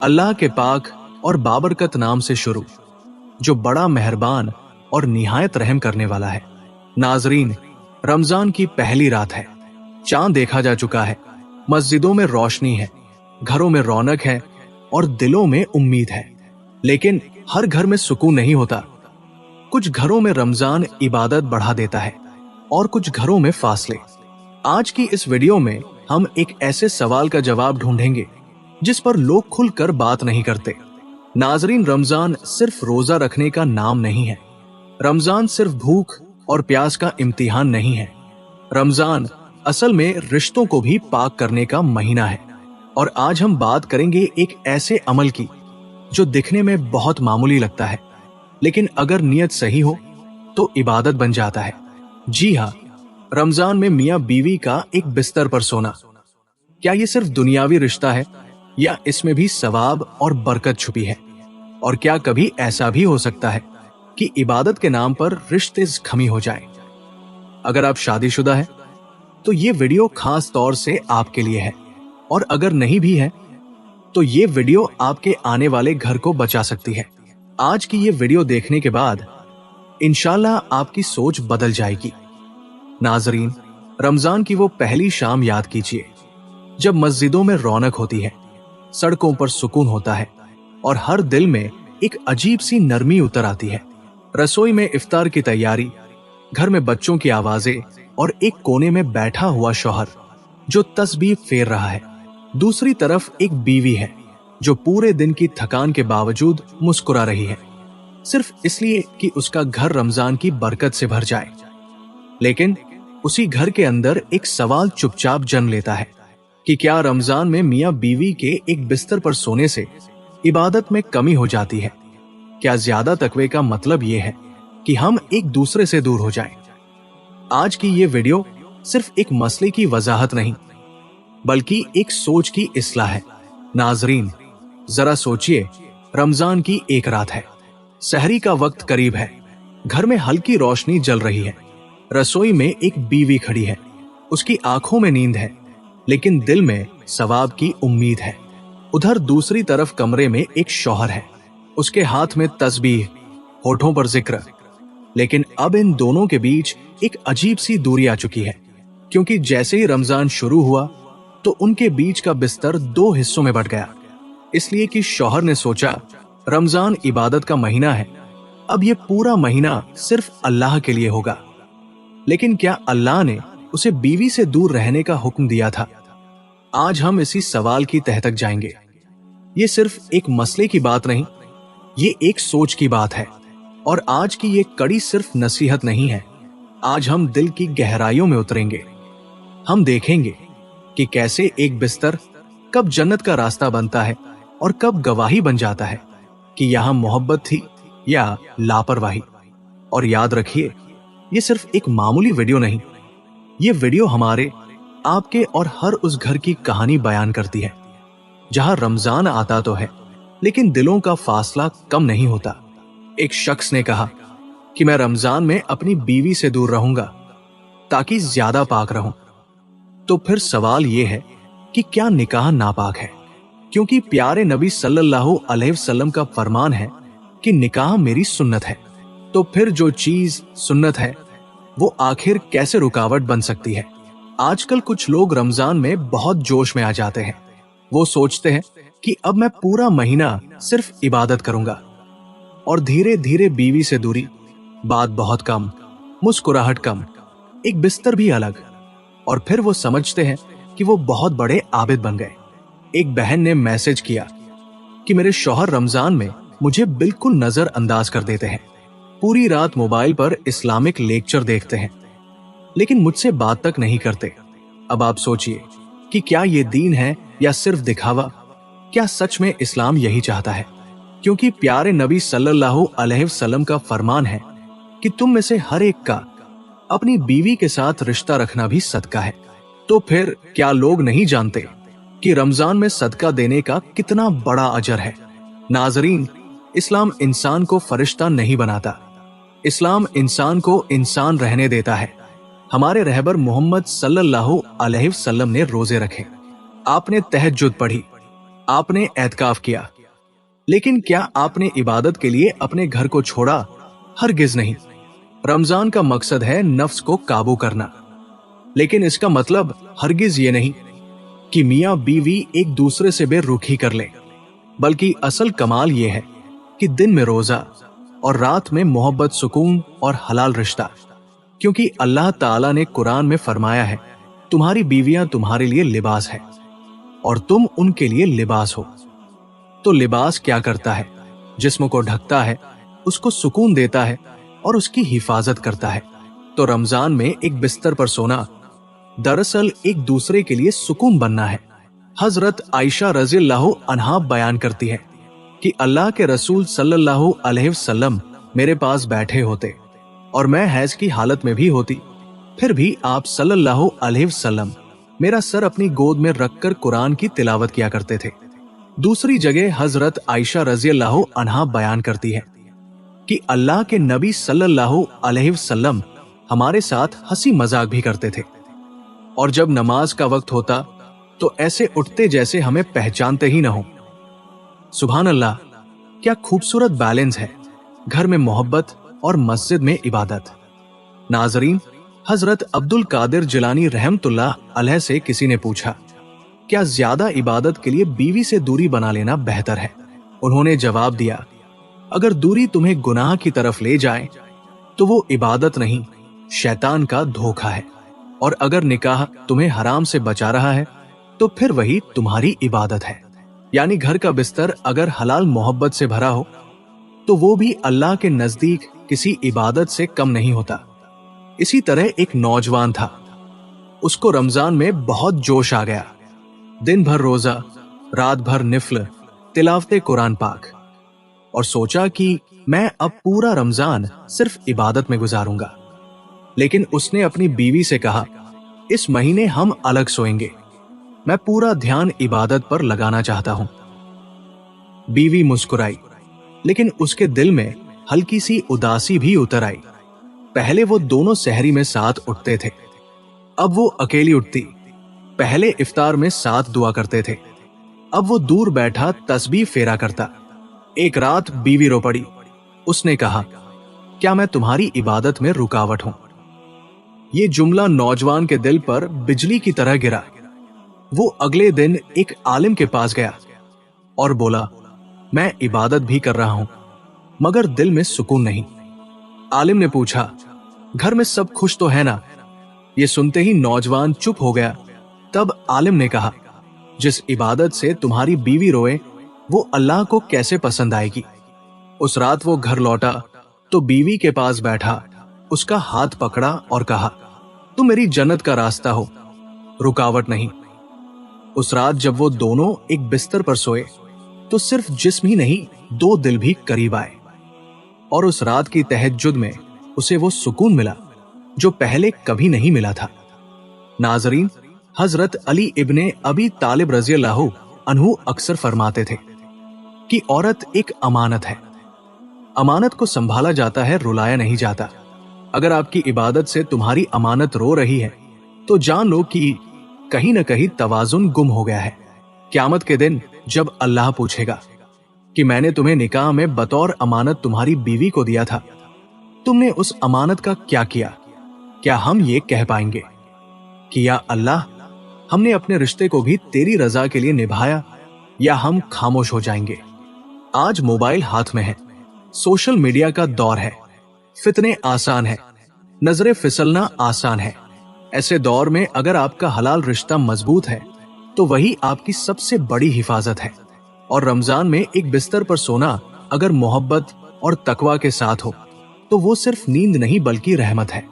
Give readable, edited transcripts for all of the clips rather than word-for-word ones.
अल्लाह के पाक और बाबरकत नाम से शुरू, जो बड़ा मेहरबान और निहायत रहम करने वाला है। नाजरीन, रमजान की पहली रात है। चांद देखा जा चुका है, मस्जिदों में रोशनी है, घरों में रौनक है और दिलों में उम्मीद है। लेकिन हर घर में सुकून नहीं होता। कुछ घरों में रमजान इबादत बढ़ा देता है और कुछ घरों में फासले। आज की इस वीडियो में हम एक ऐसे सवाल का जवाब ढूंढेंगे जिस पर लोग खुलकर बात नहीं करते। नाजरीन, रमजान सिर्फ रोजा रखने का नाम नहीं है। रमजान सिर्फ भूख और प्यास का इम्तिहान नहीं है। रमजान असल में रिश्तों को भी पाक करने का महीना है। और आज हम बात करेंगे एक ऐसे अमल की जो दिखने में बहुत मामूली लगता है, लेकिन अगर नियत सही हो तो इबादत बन जाता है। जी हाँ, रमजान में मियाँ बीवी का एक बिस्तर पर सोना। क्या ये सिर्फ दुनियावी रिश्ता है या इसमें भी सवाब और बरकत छुपी है? और क्या कभी ऐसा भी हो सकता है कि इबादत के नाम पर रिश्ते खमी हो जाए? अगर आप शादीशुदा हैं तो ये वीडियो खास तौर से आपके लिए है, और अगर नहीं भी है तो ये वीडियो आपके आने वाले घर को बचा सकती है। आज की ये वीडियो देखने के बाद इंशाल्लाह आपकी सोच बदल जाएगी। नाजरीन, रमजान की वो पहली शाम याद कीजिए जब मस्जिदों में रौनक होती है, सड़कों पर सुकून होता है और हर दिल में एक अजीब सी नरमी उतर आती है। रसोई में इफ्तार की तैयारी, घर में बच्चों की आवाजें और एक कोने में बैठा हुआ शौहर जो तस्बीह फेर रहा है। दूसरी तरफ एक बीवी है जो पूरे दिन की थकान के बावजूद मुस्कुरा रही है, सिर्फ इसलिए कि उसका घर रमजान की बरकत से भर जाए। लेकिन उसी घर के अंदर एक सवाल चुपचाप जन्म लेता है कि क्या रमजान में मियाँ बीवी के एक बिस्तर पर सोने से इबादत में कमी हो जाती है? क्या ज्यादा तकवे का मतलब यह है कि हम एक दूसरे से दूर हो जाएं? आज की ये वीडियो सिर्फ एक मसले की वजाहत नहीं, बल्कि एक सोच की इस्लाह है। नाजरीन, जरा सोचिए, रमजान की एक रात है, सहरी का वक्त करीब है, घर में हल्की रोशनी जल रही है, रसोई में एक बीवी खड़ी है, उसकी आंखों में नींद है लेकिन दिल में सवाब की उम्मीद है। उधर दूसरी तरफ कमरे में एक शौहर है, उसके हाथ में तस्बीह, होठों पर जिक्र। लेकिन अब इन दोनों के बीच एक अजीब सी दूरी आ चुकी है, क्योंकि जैसे ही रमजान शुरू हुआ तो उनके बीच का बिस्तर दो हिस्सों में बट गया। इसलिए कि शौहर ने सोचा रमजान इबादत का महीना है, अब ये पूरा महीना सिर्फ अल्लाह के लिए होगा। लेकिन क्या अल्लाह ने उसे बीवी से दूर रहने का हुक्म दिया था? आज हम इसी सवाल की तह तक जाएंगे। ये सिर्फ एक मसले की बात नहीं, ये एक सोच की बात है। और आज की ये कड़ी सिर्फ नसीहत नहीं है, आज हम दिल की गहराइयों में उतरेंगे। हम देखेंगे कि कैसे एक बिस्तर कब जन्नत का रास्ता बनता है और कब गवाही बन जाता है कि यहां मोहब्बत थी या लापरवाही। और याद रखिए, ये सिर्फ एक मामूली वीडियो नहीं, ये वीडियो हमारे, आपके और हर उस घर की कहानी बयान करती है जहां रमजान आता तो है लेकिन दिलों का फासला कम नहीं होता। एक शख्स ने कहा कि मैं रमजान में अपनी बीवी से दूर रहूंगा ताकि ज्यादा पाक रहूं। तो फिर सवाल यह है कि क्या निकाह नापाक है? क्योंकि प्यारे नबी सल्लल्लाहु अलैहि वसल्लम का फरमान है कि निकाह मेरी सुन्नत है। तो फिर जो चीज सुन्नत है वो आखिर कैसे रुकावट बन सकती है? आजकल कुछ लोग रमजान में बहुत जोश में आ जाते हैं। वो सोचते हैं कि अब मैं पूरा महीना सिर्फ इबादत करूंगा, और धीरे धीरे बीवी से दूरी, बात बहुत कम, मुस्कुराहट कम, एक बिस्तर भी अलग, और फिर वो समझते हैं कि वो बहुत बड़े आबिद बन गए। एक बहन ने मैसेज किया कि मेरे शौहर रमजान में मुझे बिल्कुल नजर अंदाज कर देते हैं, पूरी रात मोबाइल पर इस्लामिक लेक्चर देखते हैं लेकिन मुझसे बात तक नहीं करते। अब आप सोचिए कि क्या ये दीन है या सिर्फ दिखावा? क्या सच में इस्लाम यही चाहता है? क्योंकि प्यारे नबी सल्लल्लाहु अलैहि वसल्लम का फरमान है कि तुम में से हर एक का अपनी बीवी के साथ रिश्ता रखना भी सदका है। तो फिर क्या लोग नहीं जानते कि रमजान में सदका देने का कितना बड़ा अजर है? नाजरीन, इस्लाम इंसान को फरिश्ता नहीं बनाता, इस्लाम इंसान को इंसान रहने देता है। हमारे रहबर मोहम्मद सल्लल्लाहु अलैहि वसल्लम ने रोजे रखे, आपने तहज्जुद पढ़ी, आपने एतकाफ किया, लेकिन क्या आपने इबादत के लिए अपने घर को छोड़ा? हरगिज नहीं। रमजान का मकसद है नफ्स को काबू करना, लेकिन इसका मतलब हरगिज ये नहीं कि मियां बीवी एक दूसरे से बेरुखी कर ले, बल्कि असल कमाल ये है कि दिन में रोजा और रात में मोहब्बत, सुकून और हलाल रिश्ता। क्योंकि अल्लाह ताला ने कुरान में फरमाया है, तुम्हारी बीवियां तुम्हारे लिए लिबास है और तुम उनके लिए लिबास हो। तो लिबास क्या करता है? जिस्म को ढकता है, उसको सुकून देता है और उसकी हिफाजत करता है। तो रमजान में एक बिस्तर पर सोना दरअसल एक दूसरे के लिए सुकून बनना है। हजरत आयशा रज़ियल्लाहु अन्हा बयान करती है कि अल्लाह के रसूल सल्लल्लाहु अलैहि वसल्लम मेरे पास बैठे होते और मैं हैज की हालत में भी होती, फिर भी आप सल्लल्लाहु अलैहि वसल्लम मेरा सर अपनी गोद में रखकर कुरान की तिलावत किया करते थे। दूसरी जगह हजरत आयशा रज़ियल्लाहु अन्हा बयान करती है कि अल्लाह के नबी सल्लल्लाहु अलैहि वसल्लम हमारे साथ हंसी मजाक भी करते थे, और जब नमाज का वक्त होता तो ऐसे उठते जैसे हमें पहचानते ही न हो। सुभान अल्लाह, क्या खूबसूरत बैलेंस है, घर में मोहब्बत और मस्जिद में इबादत। नाजरीन, हजरत अब्दुल कादिर जिलानी रहमतुल्लाह अलैह से किसी ने पूछा, क्या ज्यादा इबादत के लिए बीवी से दूरी बना लेना बेहतर है? उन्होंने जवाब दिया, अगर दूरी तुम्हें गुनाह की तरफ ले जाए तो वो इबादत नहीं, शैतान का धोखा है, और अगर निकाह तुम्हें हराम से बचा रहा है तो फिर वही तुम्हारी इबादत है। यानी घर का बिस्तर अगर हलाल मोहब्बत से भरा हो तो वो भी अल्लाह के नजदीक किसी इबादत से कम नहीं होता। इसी तरह एक नौजवान था, उसको रमजान में बहुत जोश आ गया। दिन भर रोजा, रात भर निफल, तिलावते कुरान पाक, और सोचा कि मैं अब पूरा रमजान सिर्फ इबादत में गुजारूंगा। लेकिन उसने अपनी बीवी से कहा, इस महीने हम अलग सोएंगे, मैं पूरा ध्यान इबादत पर लगाना चाहता हूं। बीवी मुस्कुराई, लेकिन उसके दिल में हल्की सी उदासी भी उतर आई। पहले वो दोनों सहरी में साथ उठते थे, अब वो अकेली उठती। पहले इफ्तार में साथ दुआ करते थे, अब वो दूर बैठा तस्बीह फेरा करता। एक रात बीवी रो पड़ी। उसने कहा, क्या मैं तुम्हारी इबादत में रुकावट हूं? ये जुमला नौजवान के दिल पर बिजली की तरह गिरा। वो अगले दिन एक आलिम के पास गया और बोला, मैं इबादत भी कर रहा हूं मगर दिल में सुकून नहीं। आलिम ने पूछा, घर में सब खुश तो है ना? ये सुनते ही नौजवान चुप हो गया। तब आलिम ने कहा, जिस इबादत से तुम्हारी बीवी रोए वो अल्लाह को कैसे पसंद आएगी? उस रात वो घर लौटा तो बीवी के पास बैठा, उसका हाथ पकड़ा और कहा, तुम मेरी जन्नत का रास्ता हो, रुकावट नहीं। उस रात जब वो दोनों एक बिस्तर पर सोए तो सिर्फ जिस्म ही नहीं, दो दिल भी करीब आए, और उस रात की तहज्जुद में उसे वो सुकून मिला जो पहले कभी नहीं मिला था। नाजरीन, हजरत अली इब्ने अबी तालिब रज़ियल्लाहु अन्हु अक्सर फरमाते थे कि औरत एक अमानत है, अमानत को संभाला जाता है, रुलाया नहीं जाता। अगर आपकी इबादत से तुम्हारी अमानत रो रही है तो जान लो कि कहीं न कहीं तवाजुन गुम हो गया है। क़यामत के दिन जब अल्लाह पूछेगा कि मैंने तुम्हें निकाह में बतौर अमानत तुम्हारी बीवी को दिया था, तुमने उस अमानत का क्या किया? क्या हम ये कह पाएंगे कि या अल्लाह, हमने अपने रिश्ते को भी तेरी रजा के लिए निभाया, या हम खामोश हो जाएंगे? आज मोबाइल हाथ में है, सोशल मीडिया का दौर है, फितने आसान है, नजरें फिसलना आसान है। ऐसे दौर में अगर आपका हलाल रिश्ता मजबूत है तो वही आपकी सबसे बड़ी हिफाजत है। और रमजान में एक बिस्तर पर सोना अगर मोहब्बत और तकवा के साथ हो तो वो सिर्फ नींद नहीं बल्कि रहमत है।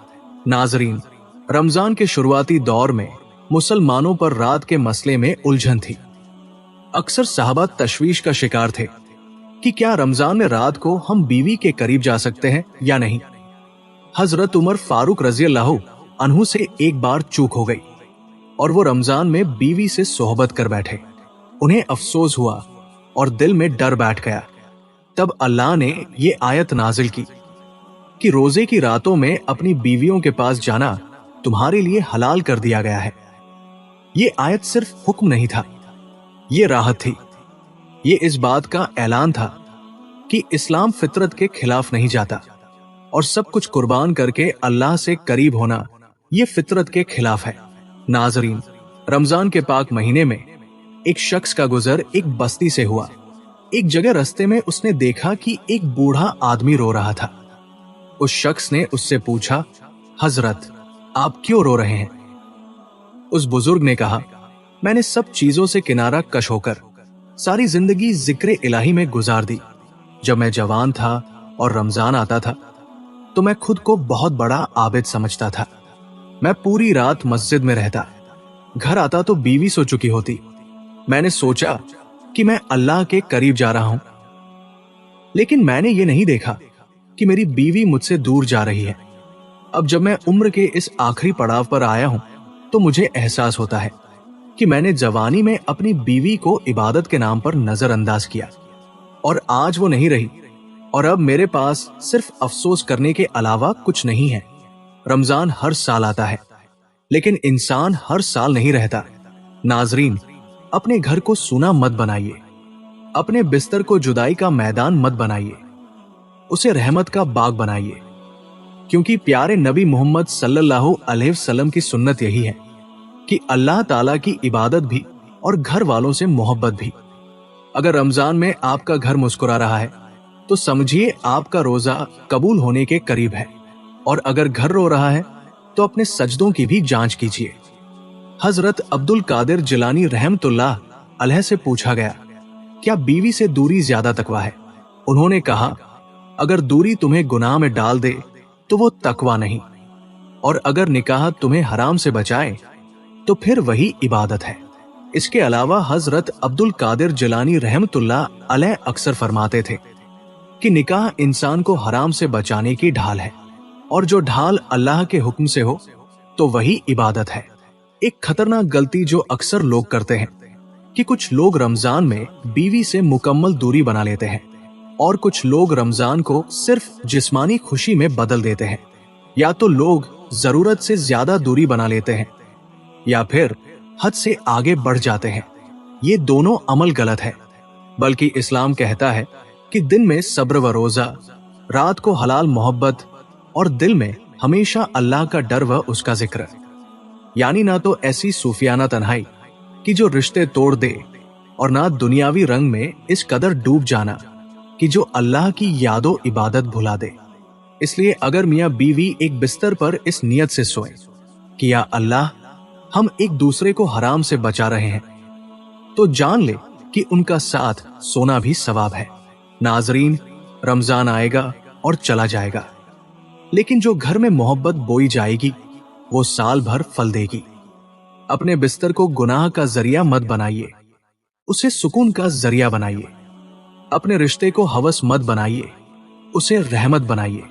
नाजरीन, रमजान के शुरुआती दौर में मुसलमानों पर रात के मसले में उलझन थी। अक्सर सहाबा तशवीश का शिकार थे कि क्या रमजान में रात को हम बीवी के करीब जा सकते हैं या नहीं। हजरत उमर फारूक रज़ियल्लाहु अन्हु से एक बार चूक हो गई और वो रमजान में बीवी से सोहबत कर बैठे। उन्हें अफसोस हुआ और दिल में डर बैठ गया। तब अल्लाह ने ये आयत नाजिल की कि रोजे की रातों में अपनी बीवियों के पास जाना तुम्हारे लिए हलाल कर दिया गया है। ये आयत सिर्फ हुक्म नहीं था, ये राहत थी ये इस बात का ऐलान था कि इस्लाम फितरत के खिलाफ नहीं जाता और सब कुछ कुर्बान करके अल्लाह से करीब होना ये फितरत के खिलाफ है। नाजरीन, रमजान के पाक महीने में एक शख्स का गुजर एक बस्ती से हुआ। एक जगह रास्ते में उसने देखा कि एक बूढ़ा आदमी रो रहा था। उस शख्स ने उससे पूछा, हजरत, आप क्यों रो रहे हैं? उस बुजुर्ग ने कहा, मैंने सब चीजों से किनारा कश होकर सारी जिंदगी जिक्र इलाही में गुजार दी। जब मैं जवान था और रमजान आता था तो मैं खुद को बहुत बड़ा आबिद समझता था। मैं पूरी रात मस्जिद में रहता, घर आता तो बीवी सो चुकी होती। मैंने सोचा कि मैं अल्लाह के करीब जा रहा हूं, लेकिन मैंने ये नहीं देखा कि मेरी बीवी मुझसे दूर जा रही है। अब जब मैं उम्र के इस आखिरी पड़ाव पर आया हूं तो मुझे एहसास होता है कि मैंने जवानी में अपनी बीवी को इबादत के नाम पर नजरअंदाज किया और आज वो नहीं रही और अब मेरे पास सिर्फ अफसोस करने के अलावा कुछ नहीं है। रमजान हर साल आता है, लेकिन इंसान हर साल नहीं रहता। नाजरीन, अपने घर को सूना मत बनाइए, अपने बिस्तर को जुदाई का मैदान मत बनाइए, उसे रहमत का बाग बनाइए, क्योंकि प्यारे नबी मोहम्मद सल्लल्लाहु अलैहि वसल्लम की सुन्नत यही है कि अल्लाह ताला की इबादत भी और घर वालों से मोहब्बत भी। अगर रमजान में आपका घर मुस्कुरा रहा है तो समझिए आपका रोजा कबूल होने के करीब है, और अगर घर रो रहा है तो अपने सजदों की भी जांच कीजिए। हजरत अब्दुल कादिर जिलानी रहमतुल्लाह अलैह से पूछा गया, क्या बीवी से दूरी ज्यादा तकवा है? उन्होंने कहा, अगर दूरी तुम्हें गुनाह में डाल दे तो वो तकवा नहीं, और अगर निकाह तुम्हें हराम से बचाए तो फिर वही इबादत है। इसके अलावा हजरत अब्दुल कादिर जिलानी रहमतुल्लाह अलैह अक्सर फरमाते थे कि निकाह इंसान को हराम से बचाने की ढाल है, और जो ढाल अल्लाह के हुक्म से हो तो वही इबादत है। एक खतरनाक गलती जो अक्सर लोग करते हैं कि कुछ लोग रमजान में बीवी से मुकम्मल दूरी बना लेते हैं और कुछ लोग रमजान को सिर्फ जिस्मानी खुशी में बदल देते हैं। या तो लोग जरूरत से ज्यादा दूरी बना लेते हैं या फिर हद से आगे बढ़ जाते हैं। ये दोनों अमल गलत है, बल्कि इस्लाम कहता है कि दिन में सब्र व रोजा, रात को हलाल मोहब्बत और दिल में हमेशा अल्लाह का डर व उसका जिक्र। यानी ना तो ऐसी सूफियाना तन्हाई कि जो रिश्ते तोड़ दे, और ना दुनियावी रंग में इस कदर डूब जाना कि जो अल्लाह की यादो इबादत भुला दे। इसलिए अगर मियाँ बीवी एक बिस्तर पर इस नियत से सोए कि या अल्लाह, हम एक दूसरे को हराम से बचा रहे हैं, तो जान ले कि उनका साथ सोना भी सवाब है। नाजरीन, रमजान आएगा और चला जाएगा, लेकिन जो घर में मोहब्बत बोई जाएगी वो साल भर फल देगी। अपने बिस्तर को गुनाह का जरिया मत बनाइए, उसे सुकून का जरिया बनाइए। अपने रिश्ते को हवस मत बनाइए, उसे रहमत बनाइए।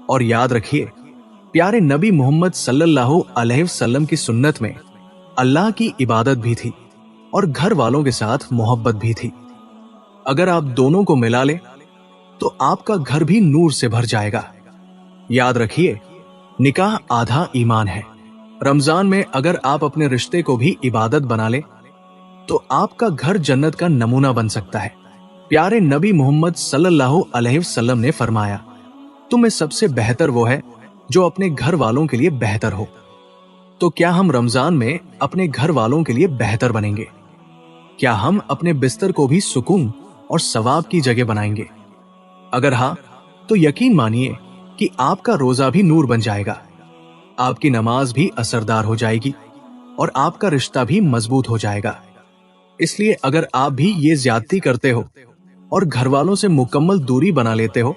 और याद रखिए, प्यारे नबी मोहम्मद सल्लल्लाहु अलैहि वसल्लम की सुन्नत में अल्लाह की इबादत भी थी और घर वालों के साथ मोहब्बत भी थी। अगर आप दोनों को मिला ले तो आपका घर भी नूर से भर जाएगा। याद रखिए, निकाह आधा ईमान है। रमजान में अगर आप अपने रिश्ते को भी इबादत बना ले तो आपका घर जन्नत का नमूना बन सकता है। प्यारे नबी मोहम्मद सल्लल्लाहु अलैहि वसल्लम ने फरमाया, तुम में सबसे बेहतर वो है जो अपने घर वालों के लिए बेहतर हो। तो क्या हम रमजान में अपने घर वालों के लिए बेहतर बनेंगे? क्या हम अपने बिस्तर को भी सुकून और सवाब की जगह बनाएंगे? अगर हाँ, तो यकीन मानिए कि आपका रोजा भी नूर बन जाएगा, आपकी नमाज भी असरदार हो जाएगी और आपका रिश्ता भी मजबूत हो जाएगा। इसलिए अगर आप भी ये ज्यादती करते हो और घर वालों से मुकम्मल दूरी बना लेते हो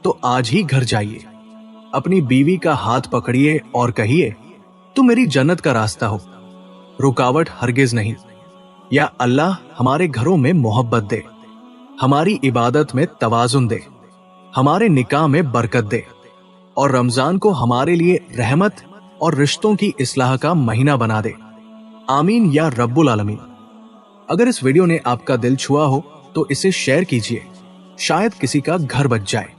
तो आज ही घर जाइए, अपनी बीवी का हाथ पकड़िए और कहिए, तू मेरी जन्नत का रास्ता हो, रुकावट हरगिज नहीं। या अल्लाह हमारे घरों में मोहब्बत दे, हमारी इबादत में तवाजुन दे, हमारे निकाह में बरकत दे और रमजान को हमारे लिए रहमत और रिश्तों की इस्लाह का महीना बना दे। आमीन या रब्बुल आलमीन। अगर इस वीडियो ने आपका दिल छुआ हो तो इसे शेयर कीजिए, शायद किसी का घर बच जाए।